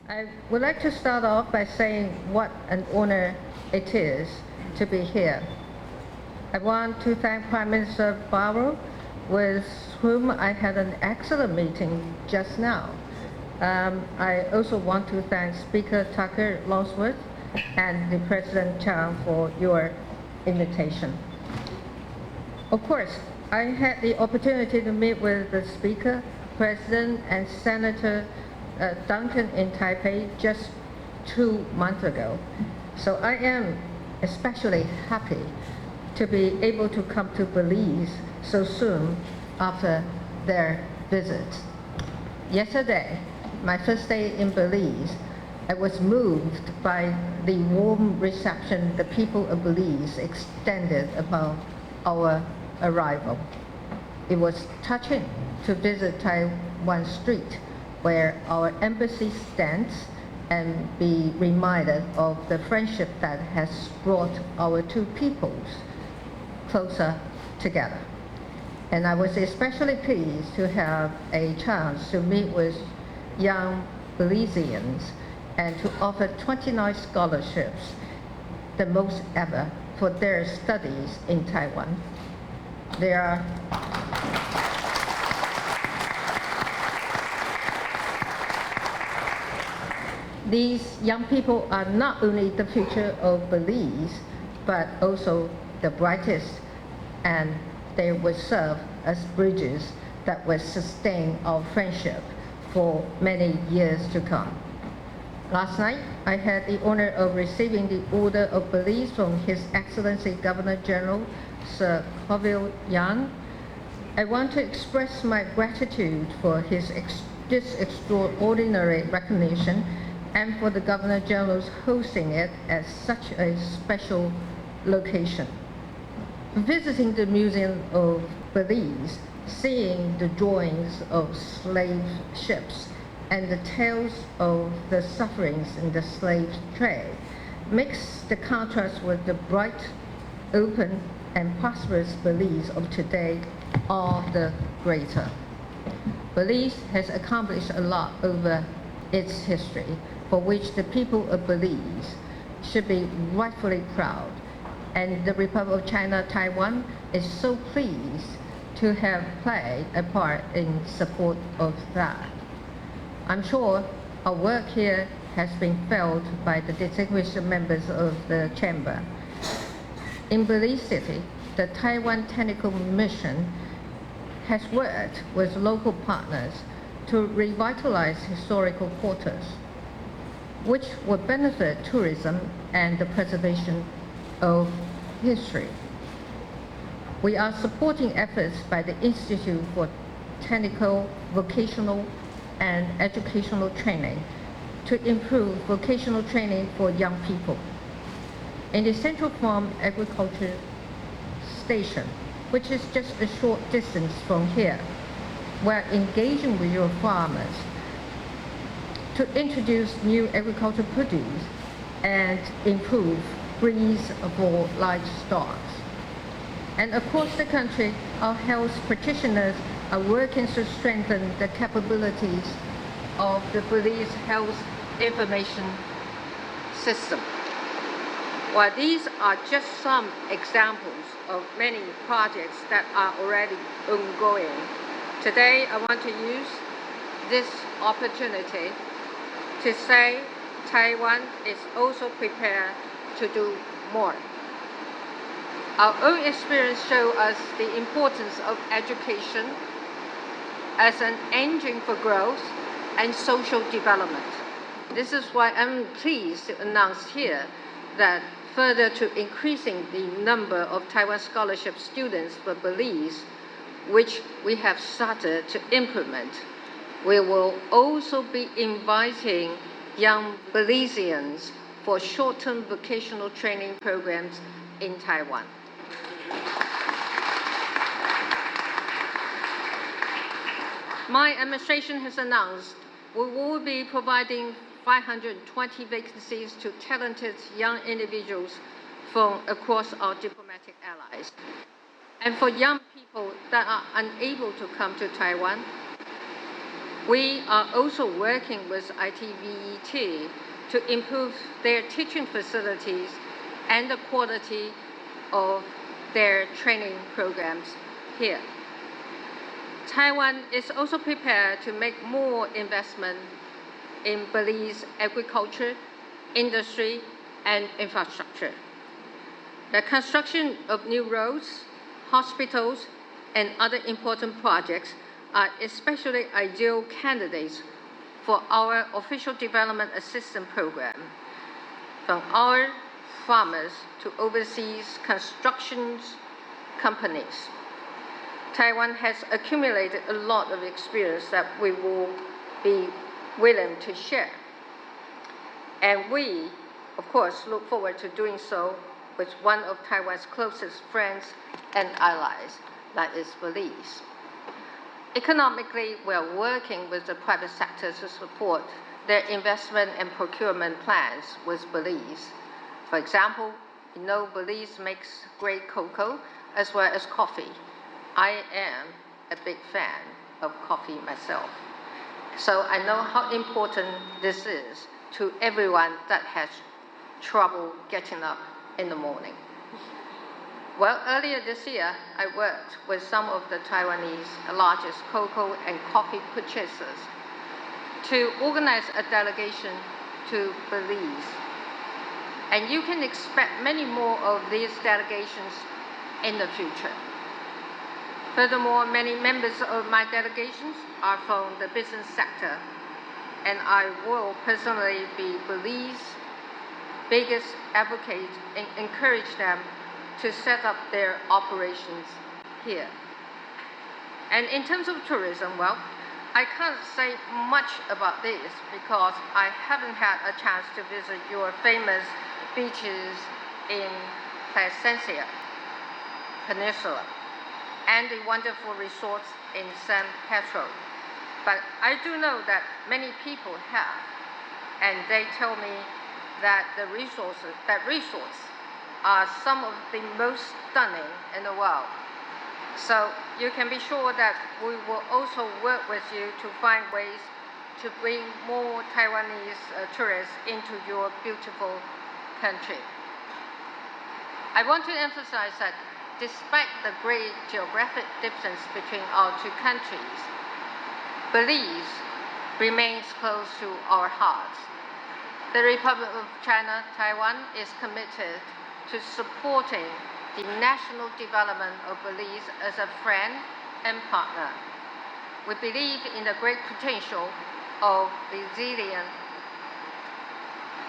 I would like to start off by saying what an honor it is to be here. I want to thank Prime Minister Barrow, with whom I had an excellent meeting just now. I also want to thank Speaker Tucker Longworth and the President Chang for your invitation. Of course, I had the opportunity to meet with the Speaker, President, and Senator Duncan in Taipei just 2 months ago. So I am especially happy to be able to come to Belize so soon after their visit. Yesterday, my first day in Belize, I was moved by the warm reception the people of Belize extended upon our arrival. It was touching to visit Taiwan Street, where our embassy stands, and be reminded of the friendship that has brought our two peoples closer together. And I was especially pleased to have a chance to meet with young Belizeans and to offer 29 scholarships, the most ever, for their studies in Taiwan. These young people are not only the future of Belize, but also the brightest, and they will serve as bridges that will sustain our friendship for many years to come. Last night, I had the honor of receiving the Order of Belize from His Excellency Governor General Sir Hovil Yang. I want to express my gratitude for this extraordinary recognition and for the Governor General's hosting it at such a special location. Visiting the Museum of Belize, seeing the drawings of slave ships and the tales of the sufferings in the slave trade makes the contrast with the bright, open, and prosperous Belize of today all the greater. Belize has accomplished a lot over its history, for which the people of Belize should be rightfully proud, and the Republic of China, Taiwan, is so pleased to have played a part in support of that. I'm sure our work here has been felt by the distinguished members of the Chamber. In Belize City, the Taiwan Technical Mission has worked with local partners to revitalize historical quarters, which will benefit tourism and the preservation of history. We are supporting efforts by the Institute for Technical, Vocational, and Educational Training to improve vocational training for young people. In the Central Farm Agriculture Station, which is just a short distance from here, we're engaging with your farmers to introduce new agricultural produce and improve breeds for livestock. And across the country, our health practitioners are working to strengthen the capabilities of the Belize Health Information System. While these are just some examples of many projects that are already ongoing, today I want to use this opportunity to say Taiwan is also prepared to do more. Our own experience shows us the importance of education as an engine for growth and social development. This is why I'm pleased to announce here that further to increasing the number of Taiwan scholarship students for Belize, which we have started to implement, we will also be inviting young Belizeans for short-term vocational training programs in Taiwan. My administration has announced we will be providing 520 vacancies to talented young individuals from across our diplomatic allies. And for young people that are unable to come to Taiwan, We are also working with ITVET to improve their teaching facilities and the quality of their training programs here. Taiwan is also prepared to make more investment in Belize agriculture, industry, and infrastructure. The construction of new roads, hospitals, and other important projects are especially ideal candidates for our official development assistance program. From our farmers to overseas construction companies, Taiwan has accumulated a lot of experience that we will be willing to share. And we, of course, look forward to doing so with one of Taiwan's closest friends and allies, that is Belize. Economically, we are working with the private sector to support their investment and procurement plans with Belize. For example, you know Belize makes great cocoa as well as coffee. I am a big fan of coffee myself. So I know how important this is to everyone that has trouble getting up in the morning. Well, earlier this year, I worked with some of the Taiwanese largest cocoa and coffee purchasers to organize a delegation to Belize. And you can expect many more of these delegations in the future. Furthermore, many members of my delegations are from the business sector, and I will personally be Belize's biggest advocate and encourage them to set up their operations here. And in terms of tourism, well, I can't say much about this because I haven't had a chance to visit your famous beaches in Placencia Peninsula and the wonderful resorts in San Pedro. But I do know that many people have, and they tell me that the resorts are some of the most stunning in the world. So you can be sure that we will also work with you to find ways to bring more Taiwanese tourists into your beautiful country. I want to emphasize that despite the great geographic difference between our two countries, Belize remains close to our hearts. The Republic of China, Taiwan, is committed to supporting the national development of Belize as a friend and partner. We believe in the great potential of resilient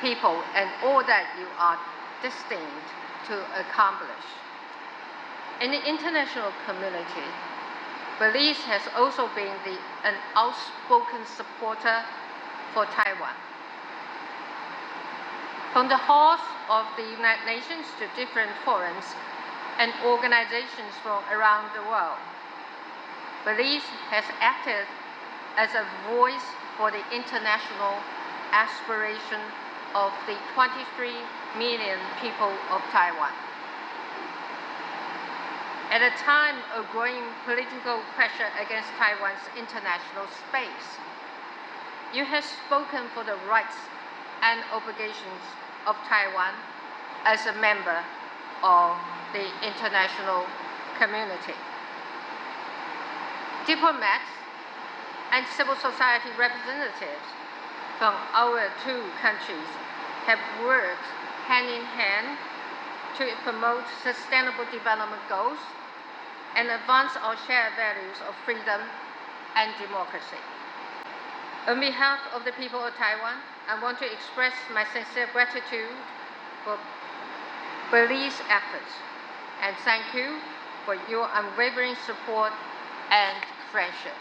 people and all that you are destined to accomplish. In the international community, Belize has also been an outspoken supporter for Taiwan. From the halls of the United Nations to different forums and organizations from around the world, Belize has acted as a voice for the international aspiration of the 23 million people of Taiwan. At a time of growing political pressure against Taiwan's international space, you have spoken for the rights and obligations of Taiwan as a member of the international community. Diplomats and civil society representatives from our two countries have worked hand in hand to promote sustainable development goals and advance our shared values of freedom and democracy. On behalf of the people of Taiwan, I want to express my sincere gratitude for Belize's efforts and thank you for your unwavering support and friendship.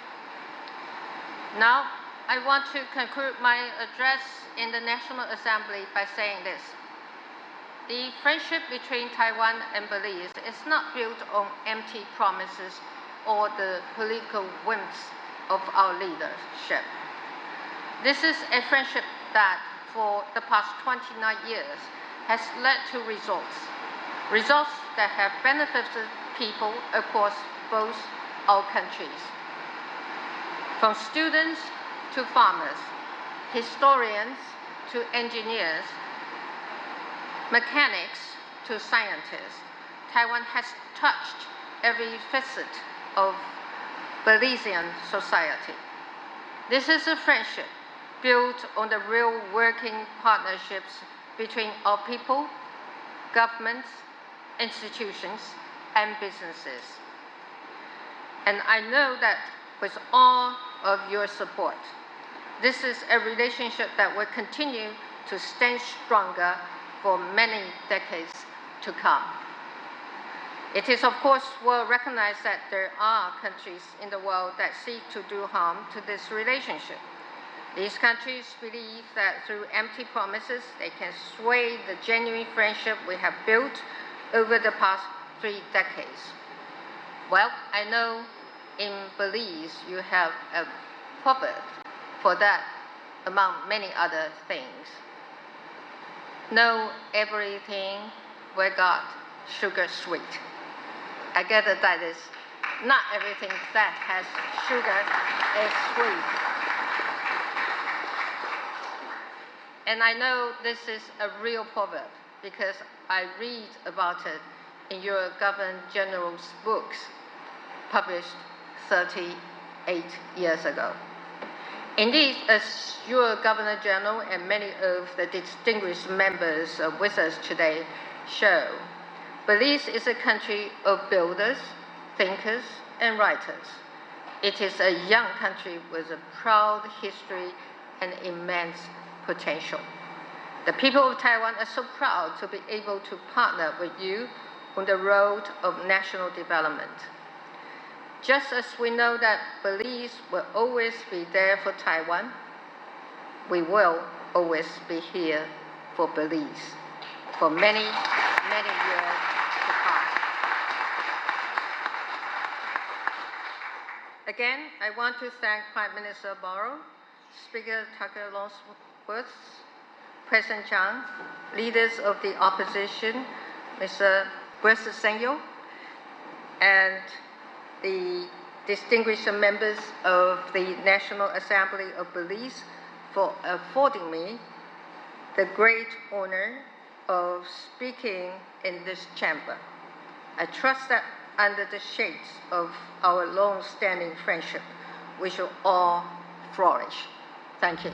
Now, I want to conclude my address in the National Assembly by saying this. The friendship between Taiwan and Belize is not built on empty promises or the political whims of our leadership. This is a friendship that, for the past 29 years, has led to results that have benefited people across both our countries. From students to farmers, historians to engineers, mechanics to scientists, Taiwan has touched every facet of Belizean society. This is a friendship built on the real working partnerships between our people, governments, institutions, and businesses. And I know that with all of your support, this is a relationship that will continue to stand stronger for many decades to come. It is, of course, well recognized that there are countries in the world that seek to do harm to this relationship. These countries believe that through empty promises, they can sway the genuine friendship we have built over the past 3 decades. Well, I know in Belize you have a proverb for that, among many other things. Know everything we got sugar sweet. I gather that is not everything that has sugar is sweet. And I know this is a real proverb because I read about it in your Governor General's books published 38 years ago. Indeed, as your Governor General and many of the distinguished members with us today show, Belize is a country of builders, thinkers, and writers. It is a young country with a proud history and immense potential. The people of Taiwan are so proud to be able to partner with you on the road of national development. Just as we know that Belize will always be there for Taiwan, we will always be here for Belize for many, many years to come. Again, I want to thank Prime Minister Barrow, Speaker Tucker Longworth, President Chang, leaders of the opposition, Mr. Senyo, and the distinguished members of the National Assembly of Belize for affording me the great honor of speaking in this chamber. I trust that under the shades of our long-standing friendship, we shall all flourish. Thank you.